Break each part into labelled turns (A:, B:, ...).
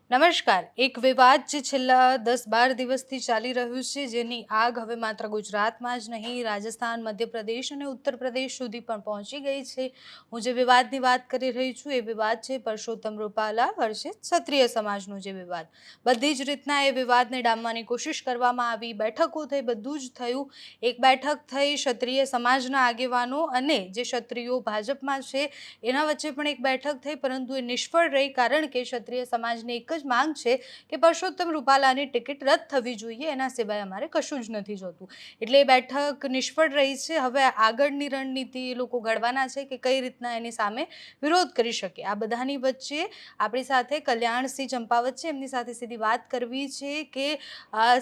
A: નમસ્કાર. એક વિવાદ જે છેલ્લા 10-12 દિવસથી ચાલી રહ્યું છે, જેની આગ હવે માત્ર ગુજરાતમાં જ નહીં, રાજસ્થાન, મધ્યપ્રદેશ અને ઉત્તર પ્રદેશ સુધી પણ પહોંચી ગઈ છે. હું જે વિવાદની વાત કરી રહી છું, એ વિવાદ છે પરસોત્તમ રૂપાલા વર્સિસ ક્ષત્રિય સમાજનો જે વિવાદ. બધી જ રીતના એ વિવાદને ડામવાની કોશિશ કરવામાં આવી, બેઠકો થઈ, બધું જ થયું. એક બેઠક થઈ ક્ષત્રિય સમાજના આગેવાનો અને જે ક્ષત્રિયો ભાજપમાં છે, એના વચ્ચે પણ એક બેઠક થઈ, પરંતુ એ નિષ્ફળ રહી, કારણ કે ક્ષત્રિય સમાજને એક જ માંગ છે કે પરસોત્તમ રૂપાલાની ટિકિટ રદ થવી જોઈએ, એના સિવાય અમારે કશું જ નથી જોતું. એટલે એ બેઠક નિષ્ફળ રહી છે. હવે આગળની રણનીતિ એ લોકો ઘડવાના છે કે કઈ રીતના એની સામે વિરોધ કરી શકે. આ બધાની વચ્ચે આપણી સાથે કલ્યાણસિંહ ચંપાવત છે, એમની સાથે સીધી વાત કરવી છે કે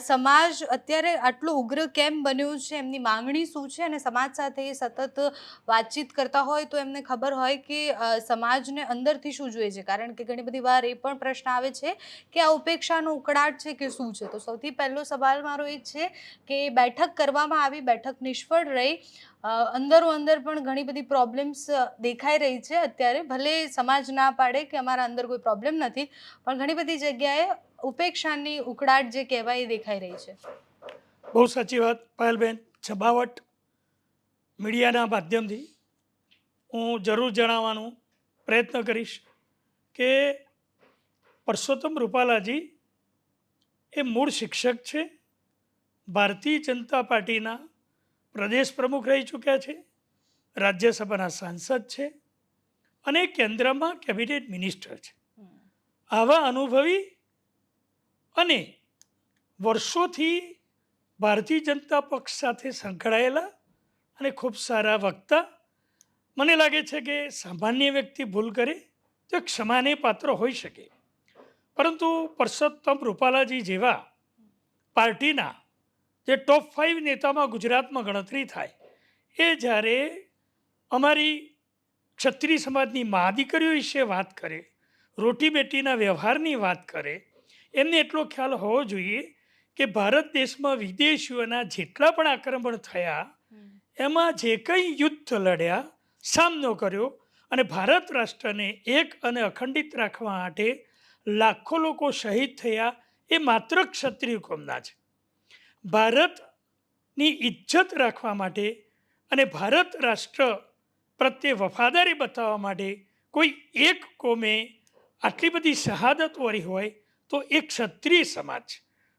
A: સમાજ અત્યારે આટલો ઉગ્ર કેમ બન્યો છે, એમની માંગણી શું છે, અને સમાજ સાથે એ સતત વાતચીત કરતા હોય તો એમને ખબર હોય કે સમાજને અંદરથી શું જોઈએ છે, કારણ કે ઘણી બધી વાર એ પણ પ્રશ્ન આવે છે કે આ ઉપેક્ષાનો ઉકળાટ છે કે શું છે. તો સૌથી પહેલો સવાલ મારો એ છે કે બેઠક કરવામાં આવી, બેઠક નિષ્ફળ રહી, અંદરો અંદર પણ ઘણી બધી પ્રોબ્લેમ્સ દેખાઈ રહી છે અત્યારે. ભલે સમાજ ના પાડે કે અમારા અંદર કોઈ પ્રોબ્લેમ નથી, પણ ઘણી બધી જગ્યાએ ઉપેક્ષાની ઉકળાટ જે કહેવાય એ દેખાઈ રહી છે.
B: બહુ સાચી વાત પાયલબેન. છબાવટ મીડિયાના માધ્યમથી હું જરૂર જણાવવાનો પ્રયત્ન કરીશ કે પરસોત્તમ રૂપાલાજી એ મૂળ શિક્ષક છે, ભારતીય જનતા પાર્ટીના પ્રદેશ પ્રમુખ રહી ચૂક્યા છે, રાજ્યસભાના સાંસદ છે અને કેન્દ્રમાં કેબિનેટ મિનિસ્ટર છે. આવા અનુભવી અને વર્ષોથી ભારતીય જનતા પક્ષ સાથે સંકળાયેલા અને ખૂબ સારા વક્તા. મને લાગે છે કે સામાન્ય વ્યક્તિ ભૂલ કરે તો ક્ષમાને પાત્ર હોઈ શકે, પરંતુ પરસોત્તમ રૂપાલાજી જેવા પાર્ટીના જે ટોપ 5 નેતામાં ગુજરાતમાં ગણતરી થાય, એ જ્યારે અમારી ક્ષત્રિય સમાજની મા દીકરીઓ વિશે વાત કરે, રોટી બેટીના વ્યવહારની વાત કરે, એમને એટલો ખ્યાલ હોવો જોઈએ કે ભારત દેશમાં વિદેશીઓના જેટલા પણ આક્રમણ થયા, એમાં જે કંઈ યુદ્ધ લડ્યા, સામનો કર્યો અને ભારત રાષ્ટ્રને એક અને અખંડિત રાખવા માટે લાખો લોકો શહીદ થયા, એ માત્ર ક્ષત્રિય કોમના છે. ભારતની ઇજ્જત રાખવા માટે અને ભારત રાષ્ટ્ર પ્રત્યે વફાદારી બતાવવા માટે કોઈ એક કોમે આટલી બધી શહાદત વરી હોય તો એ ક્ષત્રિય સમાજ.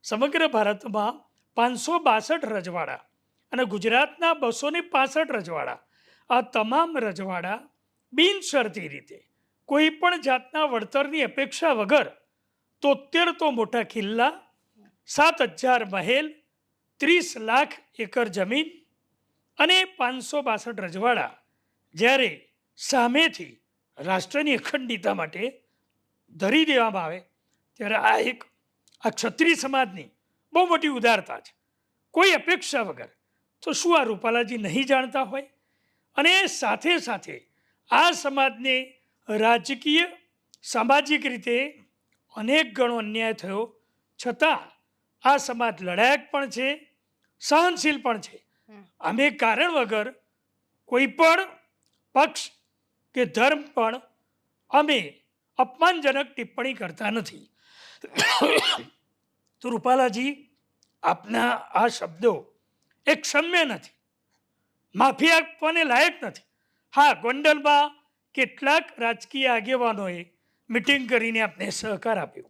B: સમગ્ર ભારતમાં 562 રજવાડા અને ગુજરાતના 265 રજવાડા, આ તમામ રજવાડા બિનશરતી રીતે કોઈ પણ જાતના વળતરની અપેક્ષા વગર 73 તો મોટા કિલ્લા, 7,000 મહેલ, 30 લાખ એકર જમીન અને 562 રજવાડા જ્યારે સામેથી રાષ્ટ્રની અખંડિતતા માટે ધરી દેવામાં આવે, ત્યારે આ ક્ષત્રિય સમાજની બહુ મોટી ઉદારતા છે, કોઈ અપેક્ષા વગર. તો શું આ રૂપાલાજી નહીં જાણતા હોય? અને સાથે સાથે આ સમાજને રાજકીય સામાજિક રીતે અનેક ગણો અન્યાય થયો, છતાં આ સમાજ લડાયક પણ છે, સહનશીલ પણ છે. અમે કારણ વગર કોઈ પણ પક્ષ કે ધર્મ પણ અમે અપમાનજનક ટિપ્પણી કરતા નથી. તો રૂપાલાજી, આપના આ શબ્દો એ ક્ષમ્ય નથી, માફી આપવાને લાયક નથી. હા, ગોંડલમાં કેટલાક રાજકીય આગેવાનોએ મિટિંગ કરીને આપને સહકાર આપ્યો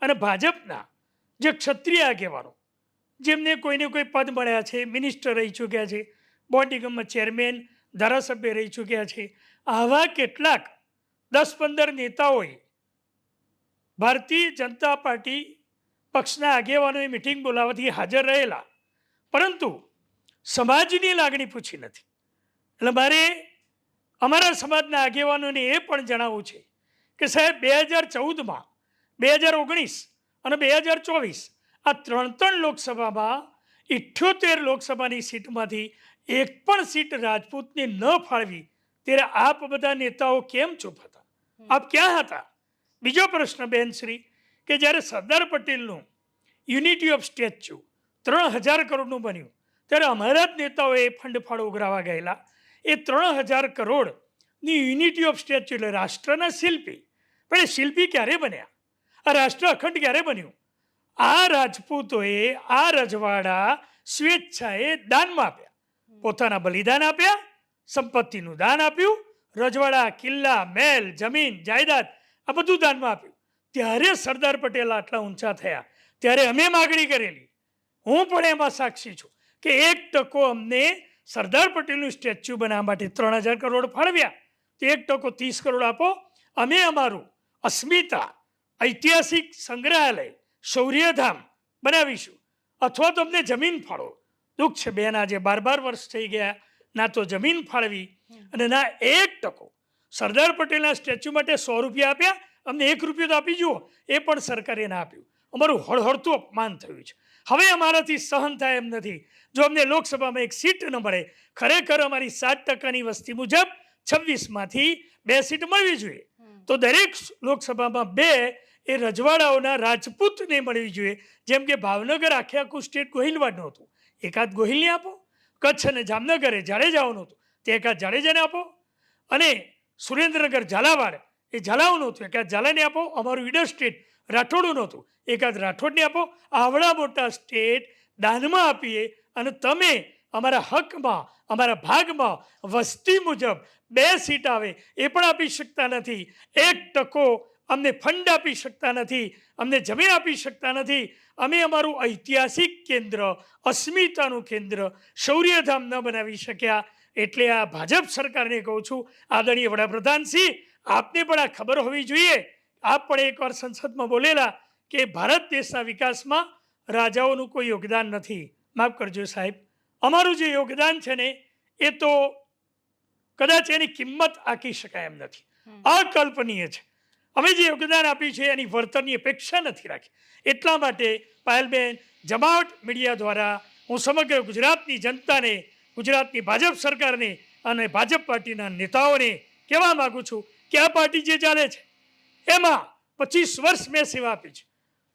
B: અને ભાજપના જે ક્ષત્રિય આગેવાનો જેમને કોઈને કોઈ પદ મળ્યા છે, મિનિસ્ટર રહી ચૂક્યા છે, બોર્ડ નિગમમાં ચેરમેન, ધારાસભ્ય રહી ચૂક્યા છે, આવા કેટલાક 10-15 નેતાઓએ ભારતીય જનતા પાર્ટી પક્ષના આગેવાનોએ મિટિંગ બોલાવવાથી હાજર રહેલા, પરંતુ સમાજની લાગણી પૂછી નથી. એટલે મારે અમારા સમાજના આગેવાનોને એ પણ જણાવવું છે કે સાહેબ, 2014માં, 2019 અને 2024 આ 3 લોકસભામાં 78 લોકસભાની સીટમાંથી એક પણ સીટ રાજપૂતને ન ફાળવી, ત્યારે આપ બધા નેતાઓ કેમ ચૂપ હતા? આપ ક્યાં હતા? બીજો પ્રશ્ન બેનશ્રી, કે જ્યારે સરદાર પટેલનું યુનિટી ઓફ સ્ટેચ્યુ 3,000 કરોડનું બન્યું, ત્યારે અમારા જ નેતાઓએ ફંડ ફાળો ઉઘરાવા ગયેલા. એ 3,000 કરોડની યુનિટી ઓફ સ્ટેચ્યુ એટલે રાષ્ટ્રના શિલ્પી. પણ એ શિલ્પી ક્યારે બન્યા? આ રાષ્ટ્ર અખંડ ક્યારે બન્યું? આ રાજપૂતોએ આ રજવાડા સ્વેચ્છાએ દાનમાં આપ્યા, પોતાના બલિદાન આપ્યા, સંપત્તિનું દાન આપ્યું, રજવાડા, કિલ્લા, મહેલ, જમીન, જાયદાદ આ બધું દાનમાં આપ્યું. ત્યારે સરદાર પટેલ આટલા ઊંચા થયા, ત્યારે અમે માગણી કરેલી, હું પણ એમાં સાક્ષી છું કે 1% અમને સરદાર પટેલનું સ્ટેચ્યુ બનાવવા માટે 3000 કરોડ ફાળવ્યા. તો 1% 30 કરોડ આપો, અમે અમારું અસ્મિતા ઐતિહાસિક સંગ્રહાલય શૌર્યધામ બનાવીશું, અથવા તો અમને જમીન ફાળો. દુઃખ છે બેન, આજે 12 વર્ષ થઈ ગયા, ના તો જમીન ફાળવી અને ના 1%. સરદાર પટેલના સ્ટેચ્યુ માટે 100 રૂપિયા આપ્યા, અમને 1 રૂપિયો તો આપી જુઓ, એ પણ સરકારે ના આપ્યું. અમારું હળહળતું અપમાન થયું છે. હવે અમારાથી સહન થાય એમ નથી. જો અમને લોકસભામાં એક સીટ ન મળે, ખરેખર અમારી 7%ની વસ્તી મુજબ 26માંથી 2 સીટ મળવી જોઈએ, તો દરેક લોકસભામાં 2 એ રજવાડાઓના રાજપૂતને મળવી જોઈએ. જેમ કે ભાવનગર આખે આખું સ્ટેટ ગોહિલવાડનું હતું, એકાદ ગોહિલને આપો. કચ્છ અને જામનગરે જાડેજાઓનું હતું, તે એકાદ જાડેજાને આપો. અને સુરેન્દ્રનગર ઝાલાવાડ એ ઝાલાઓનું હતું, એકાદ ઝાલાને આપો. અમારું ઈડર સ્ટેટ રાઠોડનું હતું, એકાદ રાઠોડને આપો. આવડા મોટા સ્ટેટ દાનમાં આપીએ અને તમે અમારા હકમાં, અમારા ભાગમાં વસ્તી મુજબ 2 સીટ આવે એ પણ આપી શકતા નથી. 1% અમને ફંડ આપી શકતા નથી, અમને જમીન આપી શકતા નથી. અમે અમારું ઐતિહાસિક કેન્દ્ર, અસ્મિતાનું કેન્દ્ર શૌર્યધામ ન બનાવી શક્યા. એટલે આ ભાજપ સરકારને કહું છું, આદરણીય વડાપ્રધાનશ્રી, આપને પણ આ ખબર હોવી જોઈએ. આપ પણ એકવાર સંસદમાં બોલેલા કે ભારત દેશના વિકાસમાં રાજાઓનું કોઈ યોગદાન નથી. માફ કરજો સાહેબ, અમારું જે યોગદાન છે ને એ તો કદાચ એની કિંમત આંકી શકાય એમ નથી, અકલ્પનીય છે. અમે જે યોગદાન આપ્યું છે એની વળતરની અપેક્ષા નથી રાખી. એટલા માટે પાયલબેન, જમાવટ મીડિયા દ્વારા હું સમગ્ર ગુજરાતની જનતાને, ગુજરાતની ભાજપ સરકારને અને ભાજપ પાર્ટીના નેતાઓને કહેવા માગું છું કે આ પાર્ટી જે ચાલે છે એમાં 25 વર્ષ મેં સેવા આપી છે.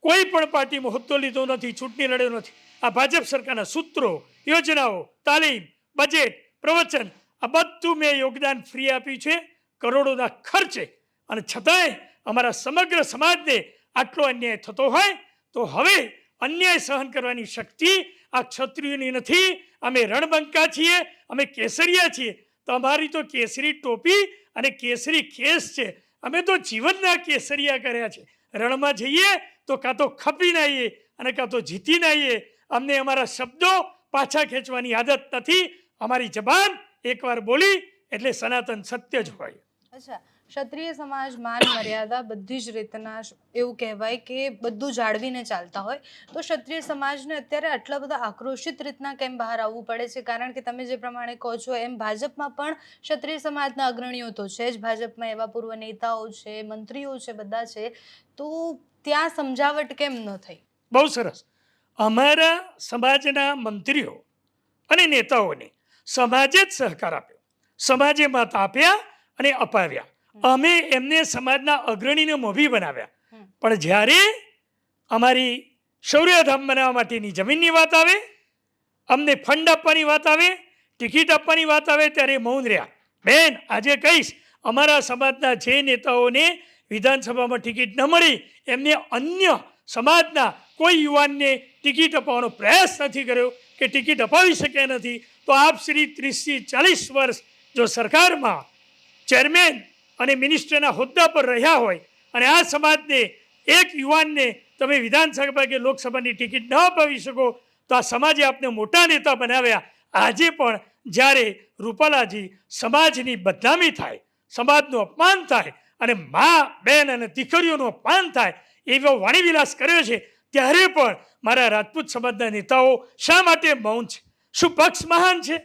B: કોઈ પણ પાર્ટીમાં હોદ્દો લીધો નથી, ચૂંટણી લડ્યો નથી. આ ભાજપ સરકારના સૂત્રો, યોજનાઓ, તાલીમ, બજેટ, પ્રવચન આ બધું મેં યોગદાન ફ્રી આપ્યું છે, કરોડોના ખર્ચે. અને છતાંય અમારા સમગ્ર સમાજને આટલો અન્યાય થતો હોય તો હવે અન્યાય સહન કરવાની શક્તિ આ ક્ષત્રિયોની નથી. અમે રણબંકા છીએ, અમે કેસરિયા છીએ. તો અમારી તો કેસરી ટોપી અને કેસરી કેસ છે. અમે તો જીવનના કેસરિયા કર્યા છે. રણમાં જઈએ તો કાં તો ખપીને આવીએ અને કાં તો જીતીને આવીએ. અમને અમારા શબ્દો પાછા ખેંચવાની આદત નથી. અમારી જબાન એકવાર બોલી એટલે સનાતન સત્ય જ હોય.
A: અચ્છા, ક્ષત્રિય સમાજ માન મર્યાદા બધી જ રીતના એવું કહેવાય કે બધું જાળવીને ચાલતા હોય, તો ક્ષત્રિય સમાજને અત્યારે આટલા બધા આક્રોશિત રીતના કેમ બહાર આવવું પડે છે? કારણ કે તમે જે પ્રમાણે કહો છો એમ ભાજપમાં પણ ક્ષત્રિય સમાજના અગ્રણીઓ તો છે જ, ભાજપમાં એવા પૂર્વ નેતાઓ છે, મંત્રીઓ છે, બધા છે, તો ત્યાં સમજાવટ કેમ ન થઈ?
B: બહુ સરસ. અમારા સમાજના મંત્રીઓ અને નેતાઓને સમાજે જ સહકાર આપ્યો, સમાજે મત આપ્યા અને અપાવ્યા. અમે એમને સમાજના અગ્રણીને મોભી બનાવ્યા. પણ જ્યારે અમારી શૌર્યધામ બનાવવા માટેની જમીનની વાત આવે, અમને ફંડ આપવાની વાત આવે, ટિકિટ આપવાની વાત આવે ત્યારે મૌન રહ્યા. બેન, આજે કહીશ, અમારા સમાજના જે નેતાઓને વિધાનસભામાં ટિકિટ ન મળી એમને અન્ય સમાજના કોઈ યુવાનને ટિકિટ અપાવવાનો પ્રયાસ નથી કર્યો કે ટિકિટ અપાવી શક્યા નથી. તો આપ શ્રી 30-40 વર્ષ જો સરકારમાં ચેરમેન અને મિનિસ્ટરના હોદ્દા પર રહ્યા હોય અને આ સમાજને એક યુવાનને તમે વિધાનસભા કે લોકસભાની ટિકિટ ન અપાવી શકો તો આ સમાજે આપને મોટા નેતા બનાવ્યા. આજે પણ જ્યારે રૂપાલાજી સમાજની બદનામી થાય, સમાજનું અપમાન થાય અને મા, બેન અને દીકરીઓનું અપમાન થાય એવો વાણીવિલાસ કર્યો છે, ત્યારે પણ મારા રાજપૂત સમાજના નેતાઓ શા માટે મૌન છે? શું પક્ષ મહાન છે?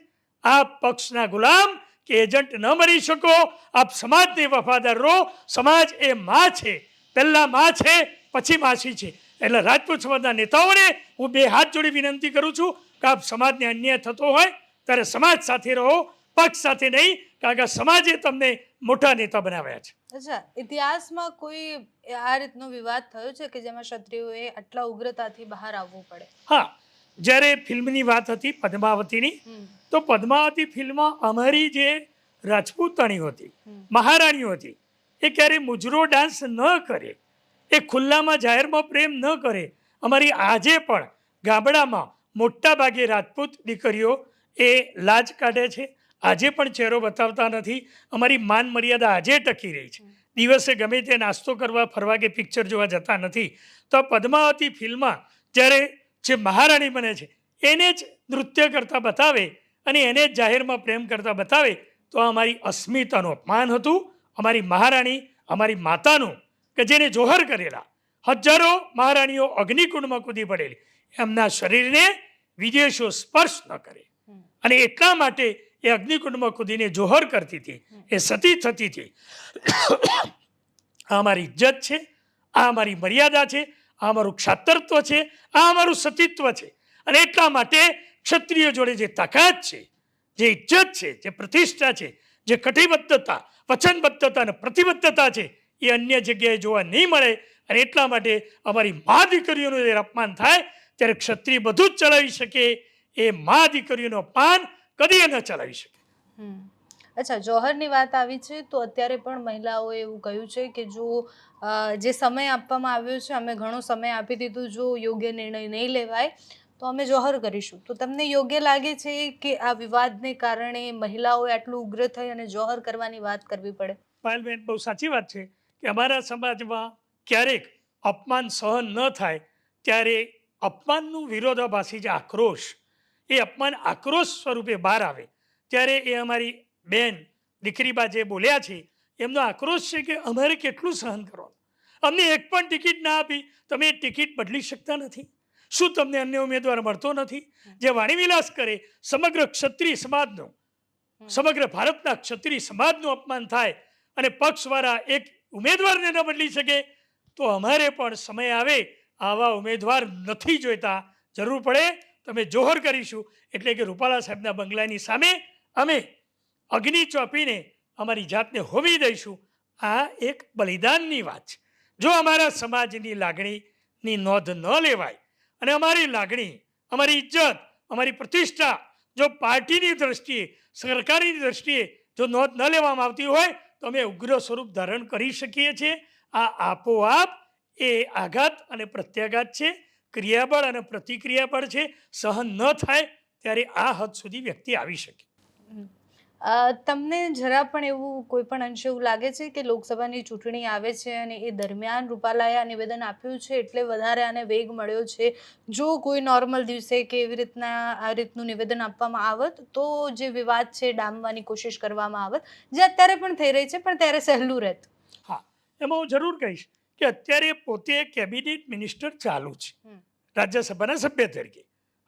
B: આપ પક્ષના ગુલામ કે એજન્ટ ન બની શકો. આપ સમાજને વફાદાર રહો. સમાજ એ માં છે, પહેલા માં છે પછી માસી છે. એટલે રાજપૂત સમાજના નેતાઓને હું 2 હાથ જોડી વિનંતી કરું છું કે આપ સમાજને અન્યાય થતો હોય ત્યારે સમાજ સાથે રહો, પક્ષ સાથે નહીં, કારણ કે સમાજે તમને મોટા નેતા બનાવ્યા છે.
A: અચ્છા, ઇતિહાસમાં કોઈ આ રીતનો વિવાદ થયો છે કે જેમાં ક્ષત્રિયોએ આટલા ઉગ્રતાથી બહાર આવવું પડે?
B: હા, જ્યારે ફિલ્મની વાત હતી પદ્માવતીની, તો પદ્માવતી ફિલ્મમાં અમારી જે રાજપૂતાણીઓ હતી, મહારાણીઓ હતી, એ ક્યારેય મુજરો ડાન્સ ન કરે. એ ખુલ્લામાં જાહેરમાં પ્રેમ ન કરે. અમારી આજે પણ ગામડામાં મોટા ભાગે રાજપૂત દીકરીઓ એ લાજ કાઢે છે, આજે પણ ચહેરો બતાવતા નથી. અમારી માન મર્યાદા આજે ટકી રહી છે. દિવસે ગમે તે નાસ્તો કરવા, ફરવા કે પિક્ચર જોવા જતા નથી. તો પદ્માવતી ફિલ્મમાં જ્યારે જે મહારાણી બને છે એને જ નૃત્ય કરતા બતાવે અને એને જ જાહેરમાં પ્રેમ કરતા બતાવે તો આ અમારી અસ્મિતાનું અપમાન હતું. અમારી મહારાણી, અમારી માતાનું, કે જેને જોહર કરેલા હજારો મહારાણીઓ અગ્નિકુંડમાં કૂદી પડેલી, એમના શરીરને વિદેશો સ્પર્શ ન કરે. અને એટલા માટે એ અગ્નિકુંડમાં કૂદીને જોહર કરતી હતી, એ સતી થતી હતી. આ અમારી ઇજ્જત છે, આ અમારી મર્યાદા છે, આ અમારું ક્ષાત્રત્વ છે, આ અમારું સતીત્વ છે. અને એટલા માટે ક્ષત્રિય જોડે જે તાકાત છે, જે ઇજ્જત છે, જે પ્રતિષ્ઠા છે, જે કટિબદ્ધતા, વચનબદ્ધતા અને પ્રતિબદ્ધતા છે, એ અન્ય જગ્યાએ જોવા નહીં મળે. અને એટલા માટે અમારી મા દીકરીઓનું જ્યારે અપમાન થાય ત્યારે ક્ષત્રિય બધું જ ચલાવી શકે, એ મા દીકરીઓનું અપમાન કદી ન ચલાવી શકે.
A: અચ્છા, જોહરની વાત આવી છે તો અત્યારે પણ મહિલાઓએ એવું કહ્યું છે કે જો જે સમય આપવામાં આવ્યો છે, અમે ઘણો સમય આપી દીધું, જો યોગ્ય નિર્ણય નહીં લેવાય તો અમે જોહર કરીશું. તો તમને યોગ્ય લાગે છે કે આ વિવાદને કારણે મહિલાઓએ આટલું ઉગ્ર થઈ અને જોહર કરવાની વાત કરવી પડે?
B: પાયલબેન, બહુ સાચી વાત છે કે અમારા સમાજમાં ક્યારેક અપમાન સહન ન થાય ત્યારે અપમાનનું વિરોધાભાસી જે આક્રોશ, એ અપમાન આક્રોશ સ્વરૂપે બહાર આવે ત્યારે એ અમારી બેન દીકરીબા જે બોલ્યા છે એમનો આક્રોશ છે કે અમારે કેટલું સહન કરવાનું, અમને એક પણ ટિકિટ ના આપી, તમે ટિકિટ બદલી શકતા નથી, શું તમને અન્ય ઉમેદવાર મળતો નથી? જે વાણીવિલાસ કરે, સમગ્ર ક્ષત્રિય સમાજનું, સમગ્ર ભારતના ક્ષત્રિય સમાજનું અપમાન થાય અને પક્ષવાળા એક ઉમેદવારને ન બદલી શકે, તો અમારે પણ સમય આવે આવા ઉમેદવાર નથી જોઈતા. જરૂર પડે તમે જોહર કરીશું, એટલે કે રૂપાલા સાહેબના બંગલાની સામે અમે અગ્નિ ચોપીને અમારી જાતને હોમી દઈશું. આ એક બલિદાનની વાત છે. જો અમારા સમાજની લાગણીની નોંધ ન લેવાય અને અમારી લાગણી, અમારી ઇજ્જત, અમારી પ્રતિષ્ઠા જો પાર્ટીની દ્રષ્ટિએ, સરકારની દ્રષ્ટિએ જો નોંધ ન લેવામાં આવતી હોય તો અમે ઉગ્ર સ્વરૂપ ધારણ કરી શકીએ છીએ. આ આપોઆપ એ આઘાત અને પ્રત્યાઘાત છે, ક્રિયાબળ અને પ્રતિક્રિયાબળ છે. સહન ન થાય ત્યારે આ હદ સુધી વ્યક્તિ આવી શકે.
A: તમને જરા પણ એવું કોઈ પણ અંશે એવું લાગે છે કે લોકસભાની ચૂંટણી આવે છે અને એ દરમિયાન રૂપાલાએ આ નિવેદન આપ્યું છે એટલે વધારે આને વેગ મળ્યો છે? જો કોઈ નોર્મલ દિવસે કે એવી રીતના આ રીતનું નિવેદન આપવામાં આવત તો જે વિવાદ છે ડામવાની કોશિશ કરવામાં આવત, જે અત્યારે પણ થઈ રહી છે, પણ ત્યારે સહેલું રહેત.
B: હા, એમાં હું જરૂર કહીશ કે અત્યારે પોતે કેબિનેટ મિનિસ્ટર ચાલુ છે રાજ્યસભાના સભ્ય તરીકે.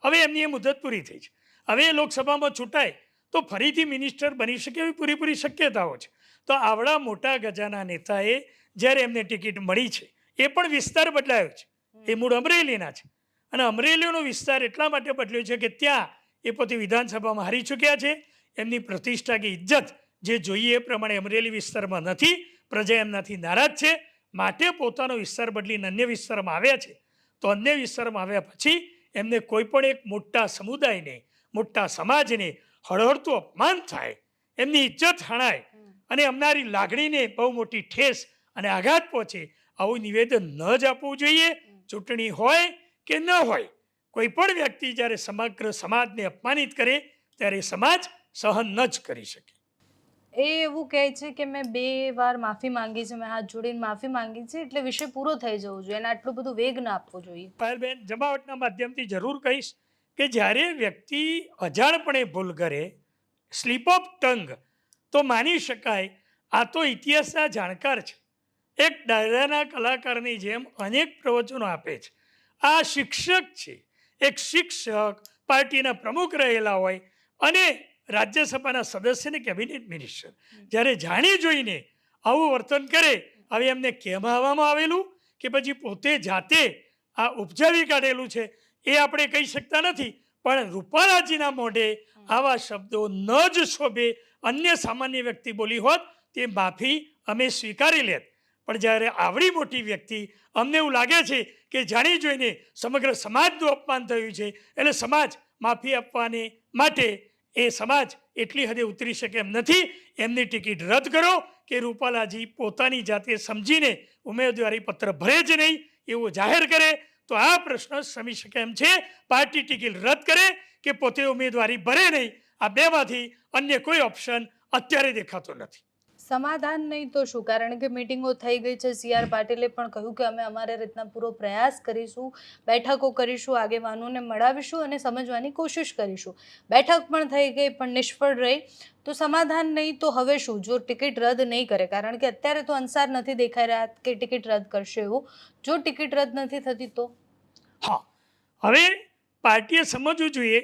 B: હવે એમની એ મુદત પૂરી થઈ છે. હવે એ લોકસભામાં ચૂંટાય તો ફરીથી મિનિસ્ટર બની શકે એવી પૂરેપૂરી શક્યતાઓ છે. તો આવડા મોટા ગજાના નેતાએ જ્યારે એમને ટિકિટ મળી છે, એ પણ વિસ્તાર બદલાયો છે. એ મૂળ અમરેલીના છે અને અમરેલીનો વિસ્તાર એટલા માટે બદલ્યો છે કે ત્યાં એ પોતે વિધાનસભામાં હારી ચૂક્યા છે. એમની પ્રતિષ્ઠા કે ઇજ્જત જે જોઈએ એ પ્રમાણે અમરેલી વિસ્તારમાં નથી. પ્રજા એમનાથી નારાજ છે, માટે પોતાનો વિસ્તાર બદલીને અન્ય વિસ્તારમાં આવ્યા છે. તો અન્ય વિસ્તારમાં આવ્યા પછી એમને કોઈ પણ એક મોટા સમુદાયને, મોટા સમાજને હળહળતું અપમાન થાય, એમની ઇજ્જત હણાય અને અમારી લાગણીને બહુ મોટી ઠેસ અને આઘાત પહોંચે, આવું નિવેદન ન જ આપવું જોઈએ. ચૂંટણી હોય કે ન હોય, કોઈ પણ વ્યક્તિ જ્યારે સમગ્ર સમાજને અપમાનિત કરે ત્યારે સમાજ સહન ન જ કરી શકે.
A: એ એવું કહે છે કે મેં 2 વાર માફી માંગી છે, મેં હાથ જોડીને માફી માંગી છે, એટલે વિષય પૂરો થઈ જવો જોઈએ અને આટલું બધું વેગ ના આપવો જોઈએ.
B: પાયલબેન, જમાવટના માધ્યમથી જરૂર કહીશ કે જ્યારે વ્યક્તિ અજાણપણે ભૂલ કરે, સ્લીપ ઓફ ટંગ, તો માની શકાય આ તો ઇતિહાસના જાણકાર છે. એક ડાયરાના કલાકારની જેમ અનેક પ્રવચનો આપે છે. આ શિક્ષક છે. એક શિક્ષક પાર્ટીના પ્રમુખ રહેલા હોય અને રાજ્યસભાના સદસ્યને કેબિનેટ મિનિસ્ટર જ્યારે જાણી જોઈને આવું વર્તન કરે, હવે એમને કહેવામાં આવેલું કે પછી પોતે જાતે આ ઉપજાવી કાઢેલું છે એ આપણે કહી શકતા નથી. પણ રૂપાલાજીના મોઢે આવા શબ્દો ન જ શોભે. અન્ય સામાન્ય વ્યક્તિ બોલી હોત તે માફી અમે સ્વીકારી લેત, પણ જ્યારે આવડી મોટી વ્યક્તિ, અમને એવું લાગે છે કે જાણી જોઈને સમગ્ર સમાજનું અપમાન થયું છે, એટલે સમાજ માફી આપવાને માટે એ સમાજ એટલી હદે ઉતરી શકે એમ નથી. એમની ટિકિટ રદ કરો કે રૂપાલાજી પોતાની જાતે સમજીને ઉમેદવારી પત્ર ભરે જ નહીં એવું જાહેર કરે તો આ પ્રશ્ન સમી શકે એમ છે. પાર્ટી ટિકિટ રદ કરે કે પોતે ઉમેદવારી ભરે નહીં, આ બેમાંથી અન્ય કોઈ ઓપ્શન અત્યારે દેખાતો નથી.
A: સમાધાન નહીં તો શું? કારણ કે મિટિંગો થઈ ગઈ છે. CR પાટીલે પણ કહ્યું કે અમે અમારી રીતના પૂરો પ્રયાસ કરીશું, બેઠકો કરીશું, આગેવાનોને મળાવીશું અને સમજવાની કોશિશ કરીશું. બેઠક પણ થઈ ગઈ પણ નિષ્ફળ રહી. તો સમાધાન નહીં તો હવે શું? જો ટિકિટ રદ નહીં કરે, કારણ કે અત્યારે તો અંસાર નથી દેખાઈ રહ્યા કે ટિકિટ રદ કરશે એવું. જો ટિકિટ રદ નથી થતી તો
B: હા, હવે પાર્ટીએ સમજવું જોઈએ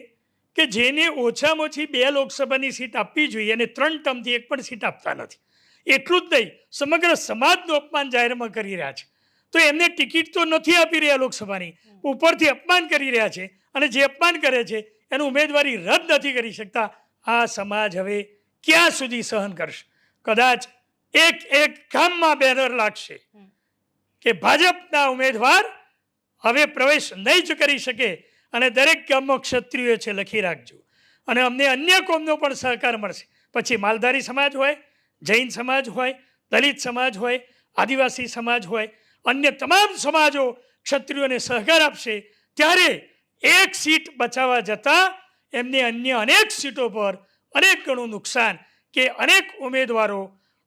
B: કે જેને ઓછામાં ઓછી 2 લોકસભાની સીટ આપવી જોઈએ અને 3 ટર્મથી એક પણ સીટ આપતા નથી. એટલું જ નહીં, સમગ્ર સમાજનું અપમાન જાહેરમાં કરી રહ્યા છે. તો એમને ટિકિટ તો નથી આપી રહ્યા લોકસભાની, ઉપરથી અપમાન કરી રહ્યા છે અને જે અપમાન કરે છે એનું ઉમેદવારી રદ નથી કરી શકતા. આ સમાજ હવે ક્યાં સુધી સહન કરશે? કદાચ એક ગામમાં બેનર લાગશે કે ભાજપના ઉમેદવાર હવે પ્રવેશ નહીં જ કરી શકે અને દરેક ગામમાં ક્ષત્રિયો છે લખી રાખજો અને અમને અન્ય કોમનો પણ સહકાર મળશે. પછી માલધારી સમાજ હોય, જૈન સમાજ હોય, દલિત સમાજ હોય, આદિવાસી સમાજ હોય, અન્ય તમામ સમાજો ક્ષત્રિયોને સહકાર આપશે. ત્યારે એક સીટ બચાવવા જતાં એમને અન્ય અનેક સીટો પર અનેક ગણું નુકસાન કે અનેક ઉમેદવારો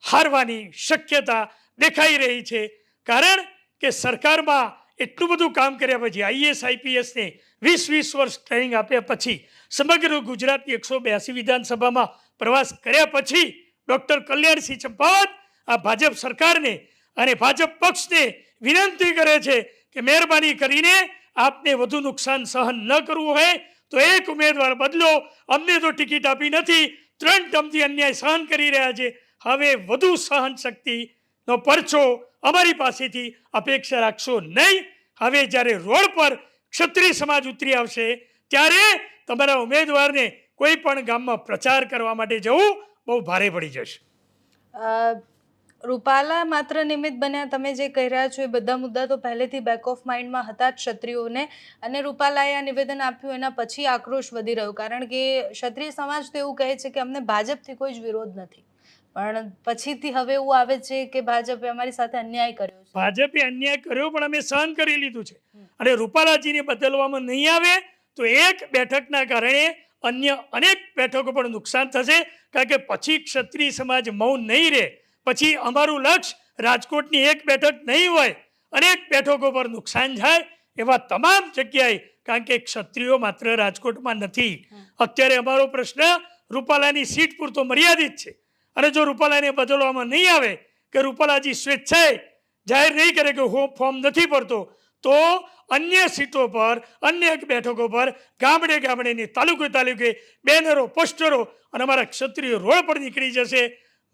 B: હારવાની શક્યતા દેખાઈ રહી છે. કારણ કે સરકારમાં એટલું બધું કામ કર્યા પછી, IAS IPSને 20 વર્ષ ટ્રેનિંગ આપ્યા પછી, સમગ્ર ગુજરાતની 182 વિધાનસભામાં પ્રવાસ કર્યા પછી ડૉક્ટર કલ્યાણસિંહ ચંપાવત આ ભાજપ સરકારને અને ભાજપ પક્ષને વિનંતી કરે છે કે મહેરબાની કરીને આપને વધુ નુકસાન સહન ન કરવું હોય તો એક ઉમેદવાર બદલો. અમને તો ટિકિટ આપી નથી, 3 ટર્મથી અન્યાય સહન કરી રહ્યા છે. હવે વધુ સહન શક્તિનો પરચો અમારી પાસેથી અપેક્ષા રાખશો નહીં. હવે જ્યારે રોડ પર ક્ષત્રિય સમાજ ઉતરી આવશે ત્યારે તમારા ઉમેદવારને કોઈ પણ ગામમાં પ્રચાર કરવા માટે જવું બહુ ભારે પડી જશે.
A: રૂપાલા માત્ર નિમિત્ત બન્યા, તમે જે કહી રહ્યા છો એ બધા મુદ્દા તો પહેલેથી બેક ઓફ માઇન્ડમાં હતા જ ક્ષત્રિયોને, અને રૂપાલાએ આ નિવેદન આપ્યું એના પછી આક્રોશ વધી રહ્યો. કારણ કે ક્ષત્રિય સમાજ તો એવું કહે છે કે અમને ભાજપથી કોઈ જ વિરોધ નથી, પણ પછીથી હવે એવું આવે છે કે ભાજપે અમારી સાથે અન્યાય કર્યો છે.
B: ભાજપે અન્યાય કર્યો પણ અમે સહન કરી લીધું છે અને રૂપાલાજીને બદલવામાં નહીં આવે તો એક બેઠકના કારણે અન્ય અનેક બેઠકો પણ નુકસાન થશે. કારણ કે પછી ક્ષત્રિય સમાજ મૌન નહીં રહે. પછી અમારું લક્ષ્ય રાજકોટની એક બેઠક નહીં હોય, અનેક બેઠકો પર નુકસાન થાય એવા તમામ જગ્યાએ. કારણ કે ક્ષત્રિયો માત્ર રાજકોટમાં નથી. અત્યારે અમારો પ્રશ્ન રૂપાલાની સીટ પૂરતો મર્યાદિત છે અને જો રૂપાલાને બદલવામાં નહીં આવે કે રૂપાલાજી સ્વેચ્છાએ જાહેર નહીં કરે કે હું ફોર્મ નથી ભરતો, તો અન્ય સીટો પર, અન્ય બેઠકો પર ગામડે ગામડે તાલુકે બેનરો, પોસ્ટરો અને અમારા ક્ષત્રિય રોડ પર નીકળી જશે.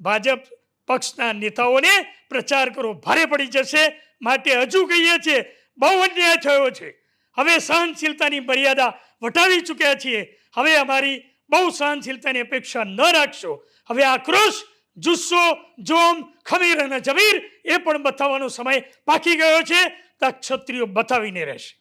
B: ભાજપ પક્ષના નેતાઓને પ્રચાર કરો ભારે પડી જશે. માટે હજુ કહીએ છીએ બહુ અન્યાય થયો છે, હવે સહનશીલતાની મર્યાદા વટાવી ચૂક્યા છીએ. હવે અમારી બહુ સહનશીલતાની અપેક્ષા ન રાખશો. હવે આક્રોશ, જુસ્સો, જોમ, ખમીર અને જમીર એ પણ બતાવવાનો સમય પાકી ગયો છે. તો ક્ષત્રિયો બતાવીને રહેશે.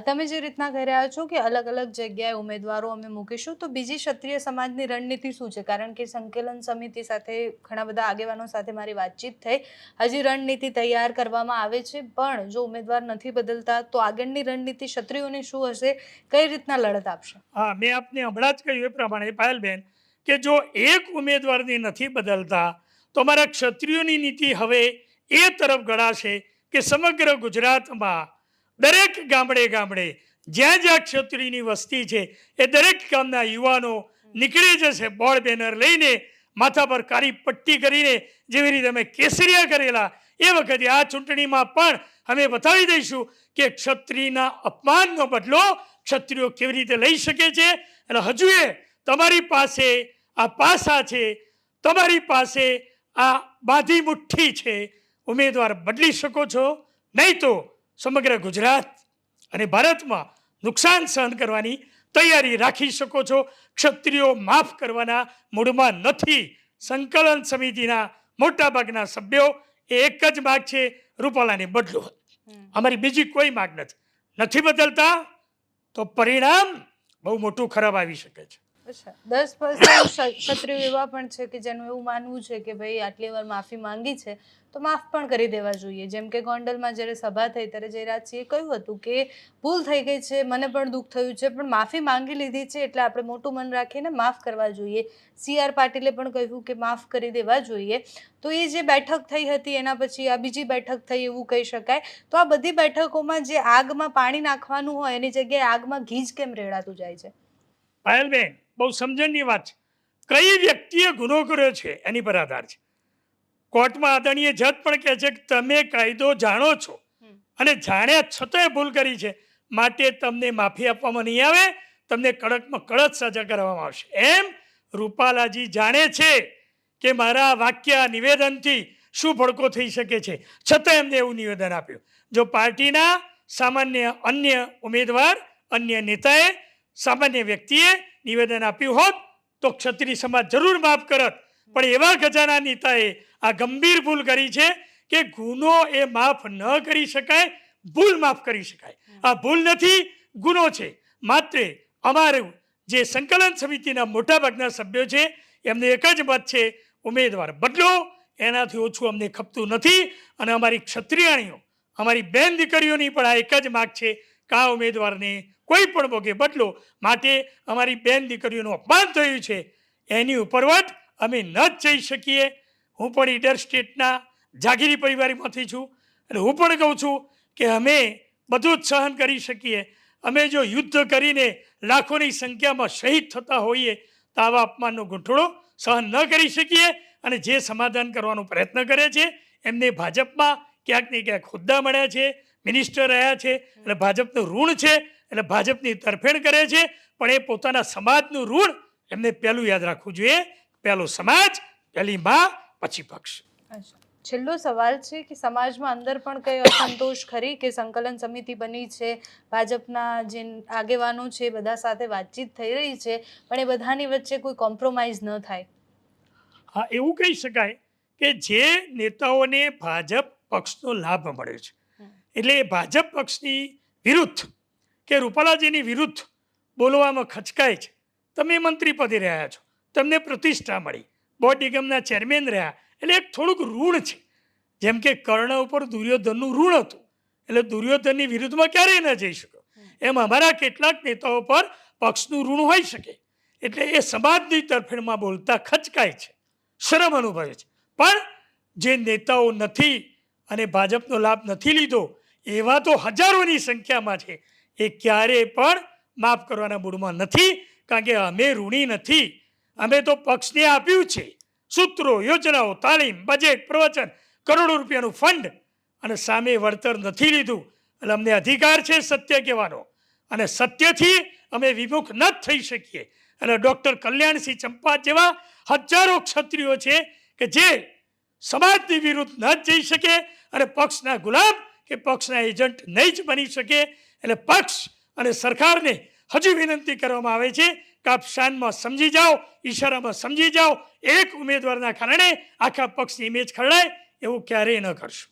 A: તમે જે રીતના કહી રહ્યા છો કે અલગ અલગ જગ્યાએ ઉમેદવારો અમે મૂકીશું, તો બીજી ક્ષત્રિય સમાજની રણનીતિ શું છે? કારણ કે સંકલન સમિતિ સાથે ઘણા બધા આગેવાનો સાથે મારી વાતચીત થઈ, હજી રણનીતિ તૈયાર કરવામાં આવે છે, પણ જો ઉમેદવાર નથી બદલતા તો આગળની રણનીતિ ક્ષત્રિયોની શું હશે? કઈ રીતના લડત આપશે?
B: હા, મેં આપને હમણાં જ કહ્યું એ પ્રમાણે પાયલબેન કે જો એક ઉમેદવારને નથી બદલતા તો અમારા ક્ષત્રિયોની નીતિ હવે એ તરફ ગળાશે કે સમગ્ર ગુજરાતમાં દરેક ગામડે જ્યાં જ્યાં ક્ષત્રિયની વસ્તી છે એ દરેક ગામના યુવાનો નીકળી જશે બોર્ડ બેનર લઈને, માથા પર કાળી પટ્ટી કરીને. જેવી રીતે અમે કેસરિયા કરેલા એ વખતે આ ચૂંટણીમાં પણ અમે બતાવી દઈશું કે ક્ષત્રિયના અપમાનનો બદલો ક્ષત્રિયો કેવી રીતે લઈ શકે છે. એટલે હજુ એ તમારી પાસે આ પાસા છે, તમારી પાસે આ બાંધી મુઠ્ઠી છે, ઉમેદવાર બદલી શકો છો. નહીં તો સમગ્ર ગુજરાત અને ભારતમાં નુકસાન સહન કરવાની તૈયારી રાખી શકો છો. ક્ષત્રિયો માફ કરવાના મૂડમાં નથી. સંકલન સમિતિના મોટાભાગના સભ્યો એ એક જ માગ છે, રૂપાલાને બદલો. અમારી બીજી કોઈ માગ નથી. બદલતા તો પરિણામ બહુ મોટું ખરાબ આવી શકે છે.
A: અચ્છા 10% ક્ષત્રિયો એવા પણ છે કે જેનું એવું માનવું છે કે ભાઈ આટલી વાર માફી માંગી છે તો માફ પણ કરી દેવા જોઈએ. જેમ કે ગોંડલમાં જ્યારે સભા થઈ ત્યારે જયરાજસિંહે કહ્યું હતું કે ભૂલ થઈ ગઈ છે, મને પણ દુઃખ થયું છે, પણ માફી માંગી લીધી છે એટલે આપણે મોટું મન રાખીને માફ કરવા જોઈએ. CR પાટીલે પણ કહ્યું કે માફ કરી દેવા જોઈએ. તો એ જે બેઠક થઈ હતી એના પછી આ બીજી બેઠક થઈ એવું કહી શકાય. તો આ બધી બેઠકોમાં જે આગમાં પાણી નાખવાનું હોય એની જગ્યાએ આગમાં ઘી જ કેમ રેડાતું જાય છે?
B: પાયલબેન, બહુ સમજણની વાત છે. કઈ વ્યક્તિએ ગુનો કર્યો છે એની પર આધાર છે. કોર્ટમાં આદરણીય જજ પણ કહે છે કે તમે કાયદો જાણો છો અને જાણ્યા છતાંય ભૂલ કરી છે, માટે તમને માફી આપવામાં નહીં આવે, તમને કડકમાં કડક સજા કરવામાં આવશે. એમ રૂપાલાજી જાણે છે કે મારા વાક્ય નિવેદનથી શું ભડકો થઈ શકે છે, છતાં એમને એવું નિવેદન આપ્યું. જો પાર્ટીના સામાન્ય અન્ય ઉમેદવાર, અન્ય નેતાએ, સામાન્ય વ્યક્તિએ નિવેદન આપ્યું હોત તો ક્ષત્રિય સમાજ જરૂર માફ કરત. પણ એવા ગજાના નેતાએ આ ગંભીર ભૂલ કરી છે કે ગુનો એ માફ ન કરી શકાય, ભૂલ માફ કરી શકાય. આ ભૂલ નથી, ગુનો છે. માત્ર અમારું જે સંકલન સમિતિના મોટાભાગના સભ્યો છે એમને એક જ મત છે, ઉમેદવાર બદલો, એનાથી ઓછું અમને ખપતું નથી. અને અમારી ક્ષત્રિયાણીઓ, અમારી બેન દીકરીઓની પણ આ એક જ માગ છે કે આ ઉમેદવારને કોઈ પણ ભોગે બદલો. માટે અમારી બેન દીકરીઓનું અપમાન થયું છે એની ઉપરવટ અમે ન જ જઈ શકીએ. હું પણ ઈડર સ્ટેટના જાગીરી પરિવારમાંથી છું અને હું પણ કહું છું કે અમે બધું જ સહન કરી શકીએ. અમે જો યુદ્ધ કરીને લાખોની સંખ્યામાં શહીદ થતા હોઈએ તો આવા અપમાનનો ગૂંઠણો સહન ન કરી શકીએ. અને જે સમાધાન કરવાનો પ્રયત્ન કરે છે એમને ભાજપમાં ક્યાંક ને ક્યાંક હોદ્દા મળ્યા છે, મિનિસ્ટર રહ્યા છે, એટલે ભાજપનું ઋણ છે, એટલે ભાજપની તરફેણ કરે છે. પણ એ પોતાના સમાજનું ઋણ એમને પહેલું યાદ રાખવું જોઈએ. પહેલો સમાજ, પહેલી માં, પછી પક્ષ.
A: અચ્છા, છેલ્લો સવાલ છે કે સમાજમાં અંદર પણ કઈ અસંતોષ ખરી કે સંકલન સમિતિ બની છે, ભાજપના જે આગેવાનો છે બધા સાથે વાતચીત થઈ રહી છે, પણ એ બધાની વચ્ચે કોઈ કોમ્પ્રોમાઇઝ ન થાય?
B: હા, એવું કહી શકાય કે જે નેતાઓને ભાજપ પક્ષનો લાભ મળ્યો છે, એટલે એ ભાજપ પક્ષની વિરુદ્ધ કે રૂપાલાજીની વિરુદ્ધ બોલવામાં ખચકાય છે. તમે મંત્રી પદે રહ્યા છો, તમને પ્રતિષ્ઠા મળી, બોર્ડ નિગમના ચેરમેન રહ્યા, એટલે એક થોડુંક ઋણ છે. જેમ કે કર્ણ ઉપર દુર્યોધનનું ઋણ હતું, એટલે દુર્યોધનની વિરુદ્ધમાં ક્યારેય ન જઈ શક્યો. એમ અમારા કેટલાક નેતાઓ પર પક્ષનું ઋણ હોઈ શકે, એટલે એ સમાજની તરફેણમાં બોલતા ખચકાય છે, શરમ અનુભવે છે. પણ જે નેતાઓ નથી અને ભાજપનો લાભ નથી લીધો એવા તો હજારોની સંખ્યામાં છે, એ ક્યારેય પણ માફ કરવાના મૂડમાં નથી. કારણ કે અમે ઋણી નથી. અમે તો પક્ષને આપ્યું છે સૂત્રો, યોજનાઓ, તાલીમ, બજેટ, પ્રવચન, કરોડો રૂપિયાનું ફંડ, અને સામે વળતર નથી લીધું. એટલે અમને અધિકાર છે સત્ય કહેવાનો, અને સત્યથી અમે વિમુખ ન જ થઈ શકીએ. અને ડૉક્ટર કલ્યાણસિંહ ચંપાત જેવા હજારો ક્ષત્રિયો છે કે જે સમાજની વિરુદ્ધ ન જ જઈ શકે અને પક્ષના ગુલામ કે પક્ષના એજન્ટ નહીં જ બની શકે. એટલે પક્ષ અને સરકારને હજુ વિનંતી કરવામાં આવે છે કે આપ શાનમાં સમજી જાઓ, ઈશારામાં સમજી જાઓ. એક ઉમેદવારના કારણે આખા પક્ષની ઇમેજ ખરડાય એવું ક્યારેય ન કરશું.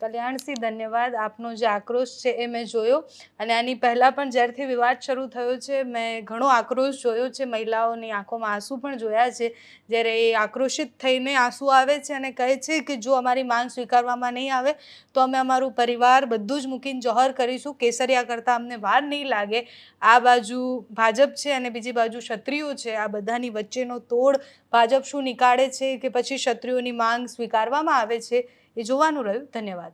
A: કલ્યાણસિંહ, ધન્યવાદ. આપનો જે આક્રોશ છે એ મેં જોયો, અને આની પહેલાં પણ જ્યારથી વિવાદ શરૂ થયો છે મેં ઘણો આક્રોશ જોયો છે. મહિલાઓની આંખોમાં આંસુ પણ જોયા છે જ્યારે એ આક્રોશિત થઈને આંસુ આવે છે અને કહે છે કે જો અમારી માંગ સ્વીકારવામાં નહીં આવે તો અમે અમારું પરિવાર બધું જ મૂકીને જોહર કરીશું. કેસરિયા કરતાં અમને વાર નહીં લાગે. આ બાજુ ભાજપ છે અને બીજી બાજુ ક્ષત્રિયો છે, આ બધાની વચ્ચેનો તોડ ભાજપ શું નીકાળે છે કે પછી ક્ષત્રિયોની માંગ સ્વીકારવામાં આવે છે, એ જોવાનું રહ્યું. ધન્યવાદ.